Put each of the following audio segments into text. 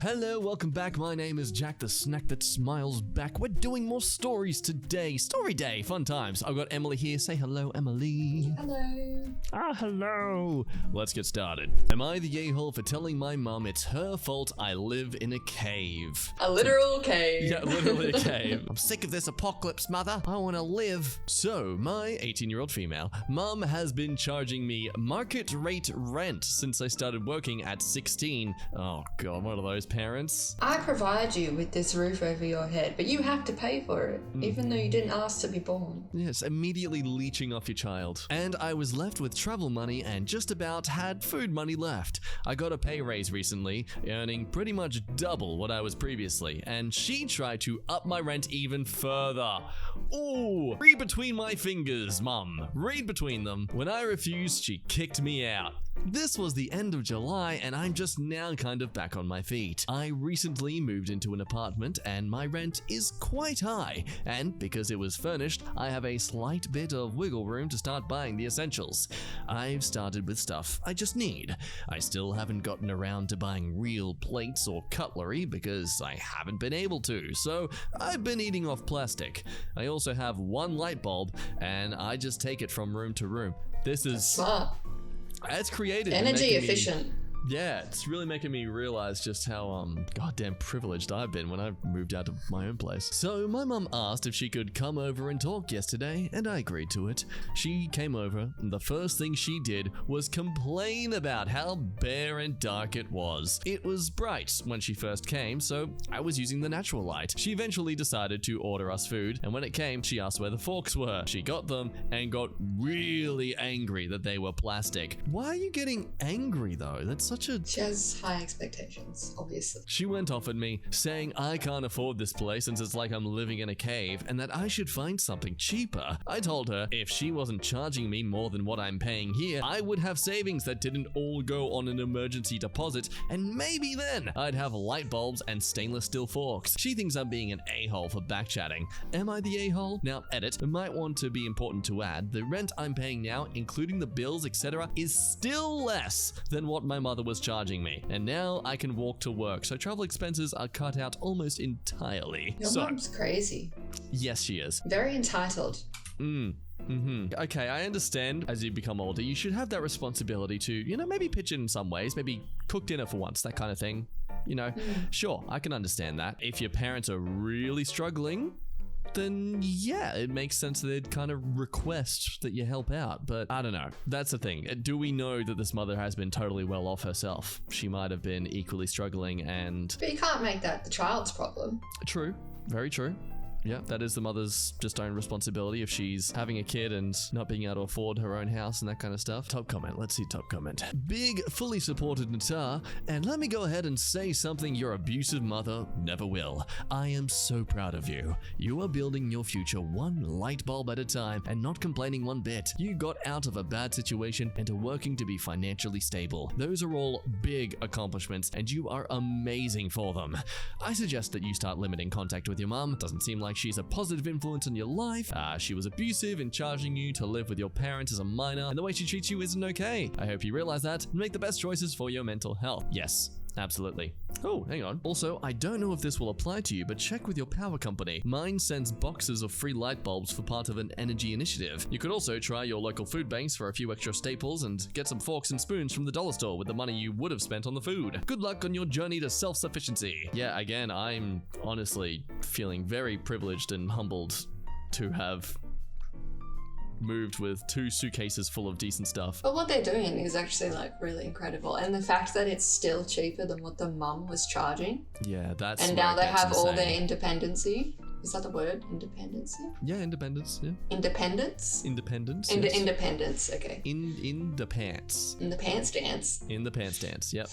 Hello, welcome back. My name is Jack, the snack that smiles back. We're doing more stories today. Story day, fun times. I've got Emily here. Say hello, Emily. Hello. Hello. Let's get started. Am I the a-hole for telling my mum it's her fault I live in a cave? A literal cave. Yeah, literally a cave. I'm sick of this apocalypse, mother. I want to live. So, my 18-year-old female mum has been charging me market rate rent since I started working at 16. Oh God, one of those parents. I provide you with this roof over your head, but you have to pay for it, even though you didn't ask to be born. Yes, immediately leeching off your child. And I was left with travel money and just about had food money left. I got a pay raise recently, earning pretty much double what I was previously, and she tried to up my rent even further. Ooh, read between my fingers, mum. Read between them. When I refused, she kicked me out. This was the end of July and I'm just now kind of back on my feet. I recently moved into an apartment and my rent is quite high, and because it was furnished, I have a slight bit of wiggle room to start buying the essentials. I've started with stuff I just need. I still haven't gotten around to buying real plates or cutlery because I haven't been able to, so I've been eating off plastic. I also have one light bulb and I just take it from room to room. This is Smart. It's creative. Energy efficient. Yeah, it's really making me realize just how goddamn privileged I've been when I moved out of my own place. So my mum asked if she could come over and talk yesterday, and I agreed to it. She came over, and the first thing she did was complain about how bare and dark it was. It was bright when she first came, so I was using the natural light. She eventually decided to order us food, and when it came, she asked where the forks were. She got them and got really angry that they were plastic. Why are you getting angry though? That's such a... She has high expectations, obviously. She went off at me, saying I can't afford this place since it's like I'm living in a cave and that I should find something cheaper. I told her if she wasn't charging me more than what I'm paying here, I would have savings that didn't all go on an emergency deposit, and maybe then I'd have light bulbs and stainless steel forks. She thinks I'm being an a-hole for backchatting. Am I the a-hole? Now, edit. It might want to be important to add, the rent I'm paying now, including the bills, etc., is still less than what my mother was charging me, and now I can walk to work, so travel expenses are cut out almost entirely. Your mum's crazy. Yes, she is. Very entitled. Okay, I understand as you become older, you should have that responsibility to, maybe pitch in some ways, maybe cook dinner for once, that kind of thing. Sure, I can understand that. If your parents are really struggling, then yeah, it makes sense that they'd kind of request that you help out. But I don't know. That's the thing. Do we know that this mother has been totally well off herself? She might have been equally struggling and... But you can't make that the child's problem. True. Very true. Yeah, that is the mother's just own responsibility if she's having a kid and not being able to afford her own house and that kind of stuff. Top comment. Let's see top comment. Big, fully supported Natar. And let me go ahead and say something your abusive mother never will. I am so proud of you. You are building your future one light bulb at a time and not complaining one bit. You got out of a bad situation and are working to be financially stable. Those are all big accomplishments and you are amazing for them. I suggest that you start limiting contact with your mom. Doesn't seem like she's a positive influence on your life. She was abusive in charging you to live with your parents as a minor, and the way she treats you isn't okay. I hope you realize that and make the best choices for your mental health. Yes. Absolutely. Oh, hang on. Also, I don't know if this will apply to you, but check with your power company. Mine sends boxes of free light bulbs for part of an energy initiative. You could also try your local food banks for a few extra staples and get some forks and spoons from the dollar store with the money you would have spent on the food. Good luck on your journey to self-sufficiency. Yeah, again, I'm honestly feeling very privileged and humbled to have moved with 2 suitcases full of decent stuff. But what they're doing is actually really incredible, and the fact that it's still cheaper than what the mum was charging. Yeah, that's. And now they have all their independency. Is that the word? Independency? Yeah, independence. Yeah. Independence? Independence. Yes. Independence. Okay. In the pants. In the pants dance. In the pants dance. Yep.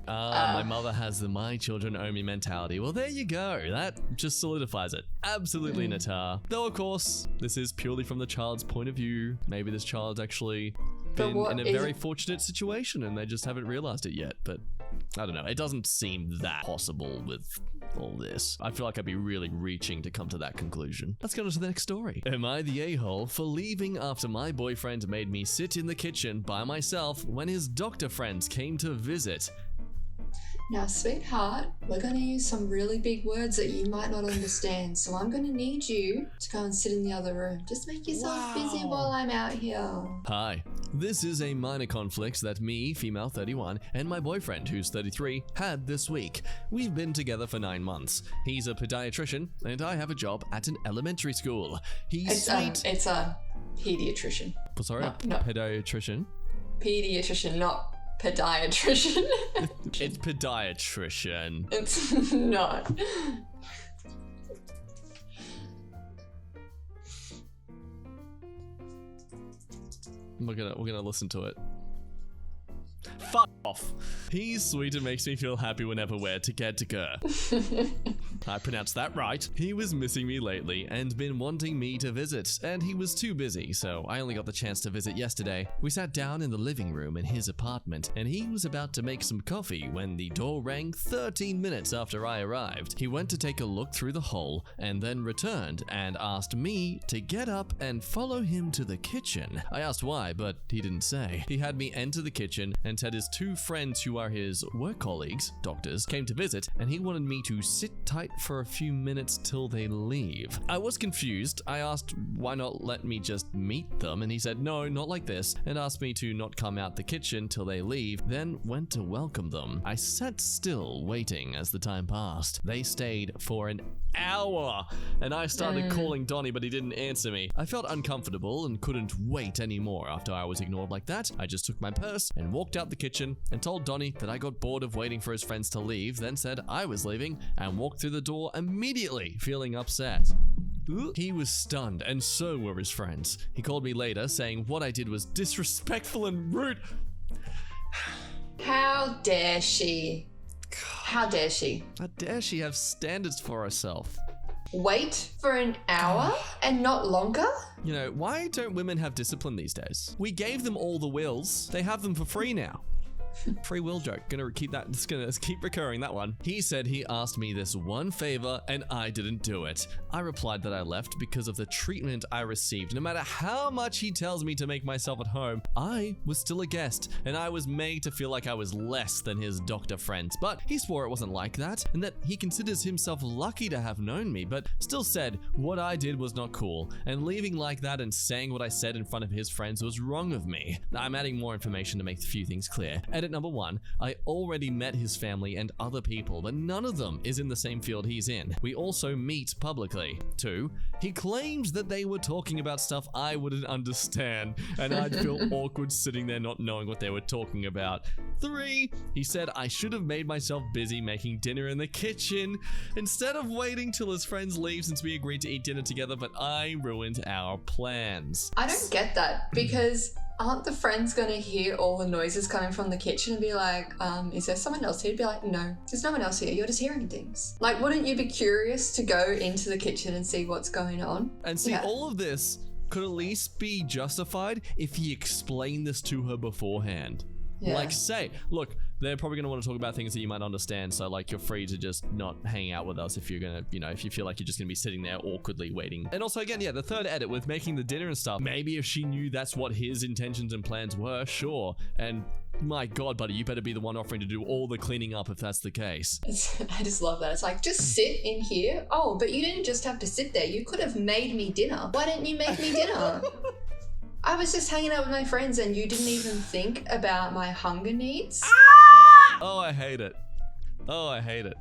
My mother has the "my children owe me" mentality. Well, there you go. That just solidifies it. Absolutely, Natar. Though, of course, this is purely from the child's point of view. Maybe this child's actually been in a very fortunate situation and they just haven't realized it yet. But I don't know. It doesn't seem that possible with all this. I feel like I'd be really reaching to come to that conclusion. Let's go on to the next story. Am I the a-hole for leaving after my boyfriend made me sit in the kitchen by myself when his doctor friends came to visit? Now, sweetheart, we're going to use some really big words that you might not understand. So I'm going to need you to go and sit in the other room. Just make yourself busy while I'm out here. Hi. This is a minor conflict that me, female 31, and my boyfriend, who's 33, had this week. We've been together for 9 months. He's a pediatrician, and I have a job at an elementary school. He's sweet. It's a pediatrician. Sorry? No. Pediatrician? Pediatrician, not podiatrician. It's pediatrician. It's not. We're gonna listen to it. Fuck off. He's sweet and makes me feel happy whenever we're together. I pronounced that right. He was missing me lately and been wanting me to visit, and he was too busy, so I only got the chance to visit yesterday. We sat down in the living room in his apartment, and he was about to make some coffee when the door rang 13 minutes after I arrived. He went to take a look through the hole and then returned and asked me to get up and follow him to the kitchen. I asked why, but he didn't say. He had me enter the kitchen and said his 2 friends who are his work colleagues, doctors, came to visit, and he wanted me to sit tight for a few minutes till they leave. I was confused. I asked why not let me just meet them, and he said no, not like this, and asked me to not come out the kitchen till they leave, then went to welcome them. I sat still, waiting as the time passed. They stayed for an hour, and I started calling Donnie, but he didn't answer me. I felt uncomfortable and couldn't wait anymore after I was ignored like that. I just took my purse and walked out the kitchen and told Donnie that I got bored of waiting for his friends to leave, then said I was leaving and walked through the door immediately, feeling upset. He was stunned, and so were his friends. He called me later saying what I did was disrespectful and rude. How dare she? How dare she? How dare she have standards for herself? Wait for an hour and not longer? You know, why don't women have discipline these days? We gave them all the wills. They have them for free now. Free will joke. Gonna keep that. Just gonna keep recurring that one. He said he asked me this one favor and I didn't do it. I replied that I left because of the treatment I received. No matter how much he tells me to make myself at home, I was still a guest and I was made to feel like I was less than his doctor friends. But he swore it wasn't like that and that he considers himself lucky to have known me, but still said what I did was not cool, and leaving like that and saying what I said in front of his friends was wrong of me. I'm adding more information to make a few things clear. Edit number 1, I already met his family and other people, but none of them is in the same field he's in. We also meet publicly. 2, he claimed that they were talking about stuff I wouldn't understand, and I'd feel awkward sitting there not knowing what they were talking about. 3, he said I should have made myself busy making dinner in the kitchen instead of waiting till his friends leave since we agreed to eat dinner together, but I ruined our plans. I don't get that, because aren't the friends going to hear all the noises coming from the kitchen and be like, is there someone else here? To be like, no, there's no one else here. You're just hearing things. Like, wouldn't you be curious to go into the kitchen and see what's going on? And see, all of this could at least be justified if he explained this to her beforehand. Yeah. Like, say, look, they're probably going to want to talk about things that you might understand, so like you're free to just not hang out with us if you're going to, you know, if you feel like you're just going to be sitting there awkwardly waiting. And also, again, yeah, the third edit with making the dinner and stuff, maybe if she knew that's what his intentions and plans were, sure. And my God, buddy, you better be the one offering to do all the cleaning up if that's the case. I just love that. It's like, just sit in here. Oh, but you didn't just have to sit there. You could have made me dinner. Why didn't you make me dinner? I was just hanging out with my friends and you didn't even think about my hunger needs. Oh, I hate it. Oh, I hate it.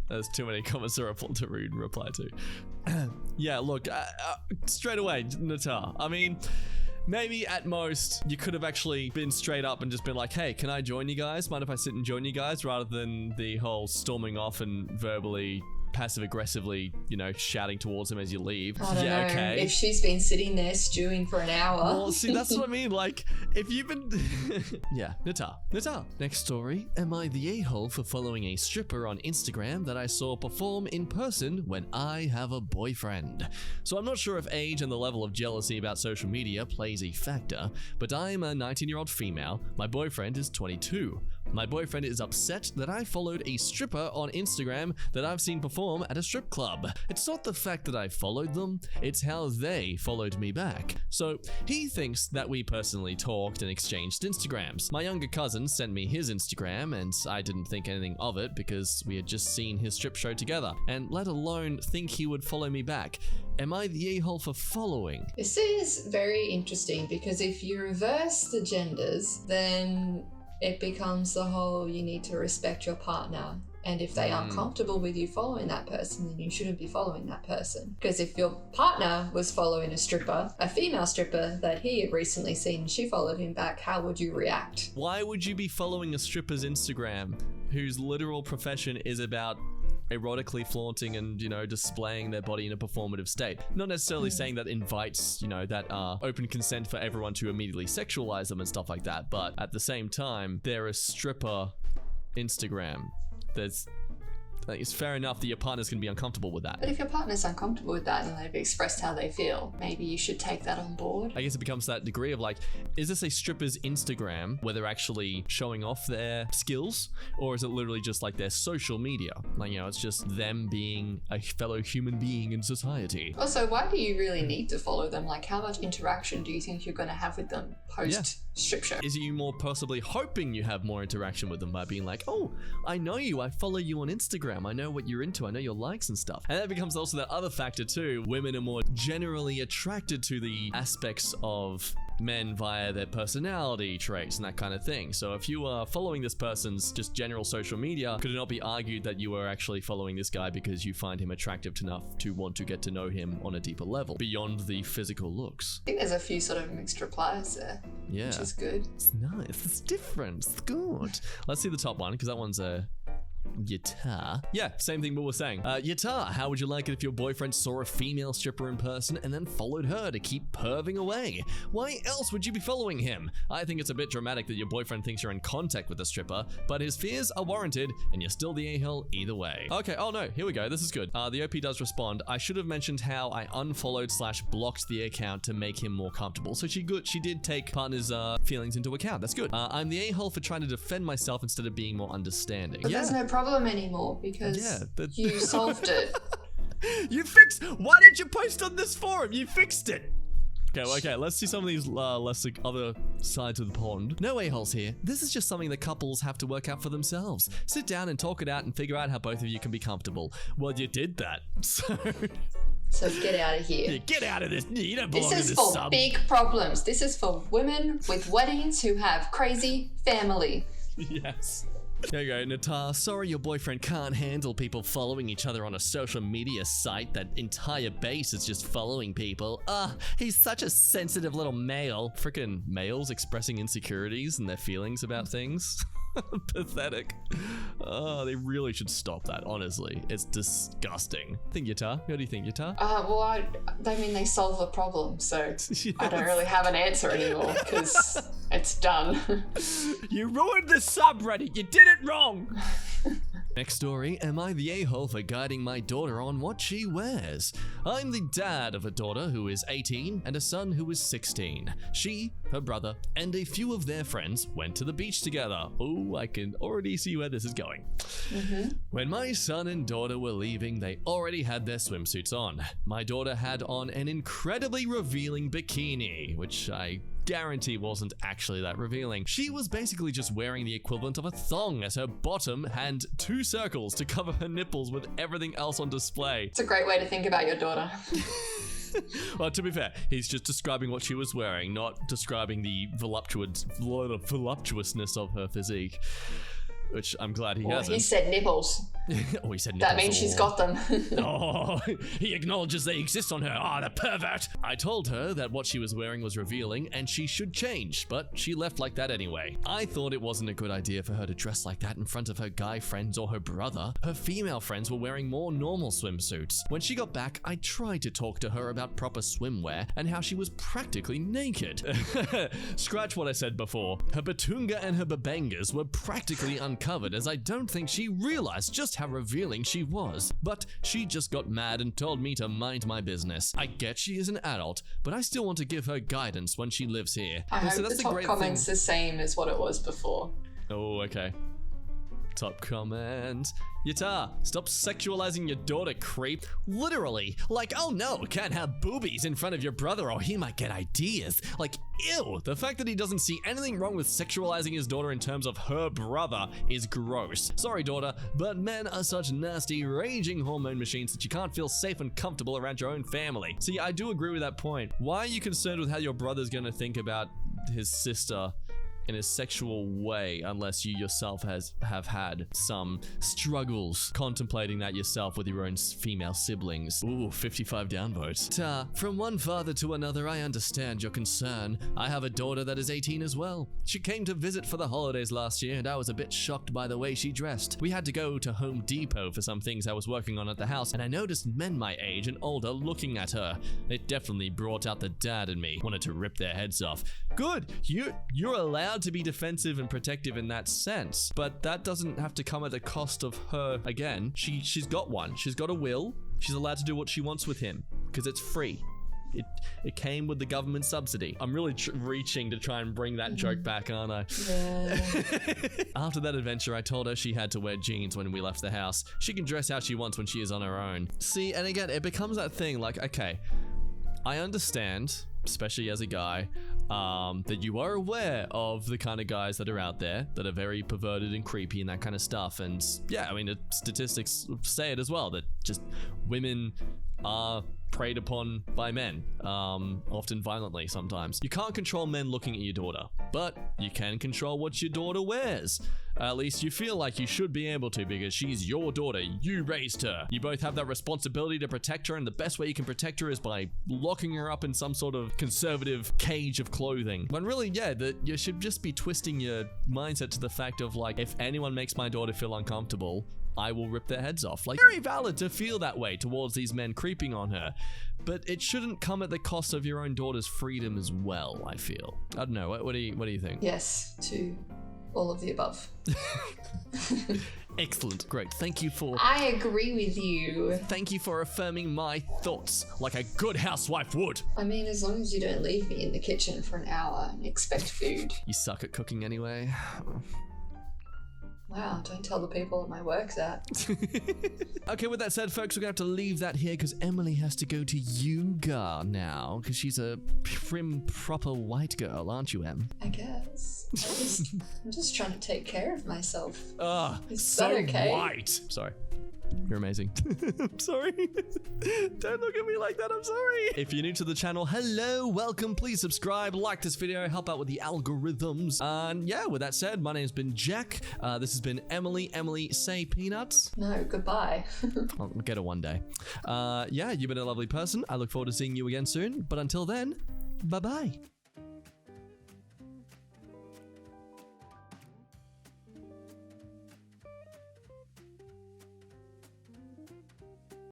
There's too many comments to reply to. Yeah, look, straight away, Nata. I mean, maybe at most you could have actually been straight up and just been like, hey, can I join you guys? Mind if I sit and join you guys? Rather than the whole storming off and verbally passive-aggressively, you know, shouting towards him as you leave. I don't know. Okay. If she's been sitting there stewing for an hour. Well, see, that's what I mean. Like, if you've been... Yeah, Nata. Next story. Am I the a-hole for following a stripper on Instagram that I saw perform in person when I have a boyfriend? So I'm not sure if age and the level of jealousy about social media plays a factor, but I'm a 19-year-old female. My boyfriend is 22. My boyfriend is upset that I followed a stripper on Instagram that I've seen perform at a strip club. It's not the fact that I followed them, it's how they followed me back. So he thinks that we personally talked and exchanged Instagrams. My younger cousin sent me his Instagram and I didn't think anything of it because we had just seen his strip show together, and let alone think he would follow me back. Am I the a-hole for following? This is very interesting because if you reverse the genders, then it becomes the whole you need to respect your partner. And if they aren't comfortable with you following that person, then you shouldn't be following that person. Because if your partner was following a stripper, a female stripper that he had recently seen, and she followed him back, how would you react? Why would you be following a stripper's Instagram whose literal profession is about erotically flaunting and, displaying their body in a performative state? Not necessarily saying that invites, that open consent for everyone to immediately sexualize them and stuff like that, but at the same time, they're a stripper Instagram. It's fair enough that your partner's going to be uncomfortable with that. But if your partner's uncomfortable with that and they've expressed how they feel, maybe you should take that on board. I guess it becomes that degree of like, is this a stripper's Instagram where they're actually showing off their skills? Or is it literally just like their social media? Like, it's just them being a fellow human being in society. Also, why do you really need to follow them? Like, how much interaction do you think you're going to have with them post-strip show? Is you more possibly hoping you have more interaction with them by being like, oh, I know you, I follow you on Instagram, I know what you're into, I know your likes and stuff. And that becomes also that other factor too. Women are more generally attracted to the aspects of men via their personality traits and that kind of thing. So if you are following this person's just general social media, could it not be argued that you are actually following this guy because you find him attractive enough to want to get to know him on a deeper level beyond the physical looks? I think there's a few sort of mixed replies there. Yeah. Which is good. It's nice. It's different. It's good. Let's see the top one, because that one's a Yata. Yeah, same thing we were saying. Yata, how would you like it if your boyfriend saw a female stripper in person and then followed her to keep perving away? Why else would you be following him? I think it's a bit dramatic that your boyfriend thinks you're in contact with a stripper, but his fears are warranted and you're still the a-hole either way. Okay, oh no, here we go. This is good. The OP does respond. I should have mentioned how I unfollowed/blocked the account to make him more comfortable. So she did take partner's feelings into account. That's good. I'm the a-hole for trying to defend myself instead of being more understanding. But there's no problem anymore because you solved it. You fixed. Why did you post on this forum? You fixed it. Okay, let's see some of these other sides of the pond. No a-holes here. This is just something that couples have to work out for themselves. Sit down and talk it out and figure out how both of you can be comfortable. Well, you did that, So get out of here. Yeah, get out of this. You don't belong in this this is for sub. big problems. This is for women with weddings who have crazy family. Yes. There you go, Natar. Sorry your boyfriend can't handle people following each other on a social media site. That entire base is just following people. He's such a sensitive little male. Frickin' males expressing insecurities and their feelings about things. Pathetic. They really should stop that, honestly. It's disgusting. Think Yatar? What do you think, Yatar? Well, I mean, they solve the problem, so I don't really have an answer anymore because it's done. You ruined the subreddit. You did it wrong. Next story, am I the a-hole for guiding my daughter on what she wears? I'm the dad of a daughter who is 18 and a son who is 16. She, her brother, and a few of their friends went to the beach together. Oh, I can already see where this is going. When my son and daughter were leaving, they already had their swimsuits on. My daughter had on an incredibly revealing bikini, which I guarantee wasn't actually that revealing. She was basically just wearing the equivalent of a thong, as her bottom had 2 circles to cover her nipples with everything else on display. It's a great way to think about your daughter. Well, to be fair, he's just describing what she was wearing, not describing the voluptuousness of her physique. Which I'm glad he hasn't. He said nipples. Oh, he said nipples. That means she's got them. Oh, he acknowledges they exist on her. The pervert. I told her that what she was wearing was revealing and she should change, but she left like that anyway. I thought it wasn't a good idea for her to dress like that in front of her guy friends or her brother. Her female friends were wearing more normal swimsuits. When she got back, I tried to talk to her about proper swimwear and how she was practically naked. Scratch what I said before. Her batunga and her babangas were practically uncovered, as I don't think she realized just how revealing she was. But she just got mad and told me to mind my business. I get she is an adult, but I still want to give her guidance when she lives here. I hope the top comment's the same as what it was before. Oh, okay. Top comment. Yata, stop sexualizing your daughter, creep. Literally. Like, oh no, can't have boobies in front of your brother or he might get ideas. Like, ew. The fact that he doesn't see anything wrong with sexualizing his daughter in terms of her brother is gross. Sorry, daughter, but men are such nasty, raging hormone machines that you can't feel safe and comfortable around your own family. See, I do agree with that point. Why are you concerned with how your brother's gonna think about his sister in a sexual way unless you yourself have had some struggles contemplating that yourself with your own female siblings? Ooh, 55 downvotes. Ta, from one father to another, I understand your concern. I have a daughter that is 18 as well. She came to visit for the holidays last year and I was a bit shocked by the way she dressed. We had to go to Home Depot for some things I was working on at the house and I noticed men my age and older looking at her. It definitely brought out the dad in me. Wanted to rip their heads off. Good, you're allowed to be defensive and protective in that sense, but that doesn't have to come at the cost of her. Again, she's got one. She's got a will. She's allowed to do what she wants with him because it's free. It came with the government subsidy. I'm really reaching to try and bring that joke back, aren't I? Yeah. After that adventure, I told her she had to wear jeans when we left the house. She can dress how she wants when she is on her own. See, and again, it becomes that thing like, okay, I understand, especially as a guy, that you are aware of the kind of guys that are out there that are very perverted and creepy and that kind of stuff. And yeah, I mean, the statistics say it as well, that just women are preyed upon by men, often violently sometimes. You can't control men looking at your daughter, but you can control what your daughter wears. At least you feel like you should be able to because she's your daughter. You raised her. You both have that responsibility to protect her, and the best way you can protect her is by locking her up in some sort of conservative cage of clothing. When really, yeah, you should just be twisting your mindset to the fact of like, if anyone makes my daughter feel uncomfortable, I will rip their heads off. Like, very valid to feel that way towards these men creeping on her, but it shouldn't come at the cost of your own daughter's freedom as well, I feel. I don't know, what do you think? Yes, to all of the above. Excellent, great. Thank you for... I agree with you. Thank you for affirming my thoughts like a good housewife would. I mean, as long as you don't leave me in the kitchen for an hour and expect food. You suck at cooking anyway. Wow, don't tell the people at my work's at. Okay, with that said, folks, we're going to have to leave that here because Emily has to go to yoga now because she's a prim, proper white girl, aren't you, Em? I guess. I'm just trying to take care of myself. Is so that okay? White. Sorry. You're amazing. I'm sorry. Don't look at me like that. I'm sorry. If you're new to the channel, hello, welcome. Please subscribe, like this video, help out with the algorithms. And yeah, with that said, my name's been Jack. This has been Emily. Emily, say peanuts. No, goodbye. I'll get her one day. Yeah, you've been a lovely person. I look forward to seeing you again soon. But until then, bye-bye.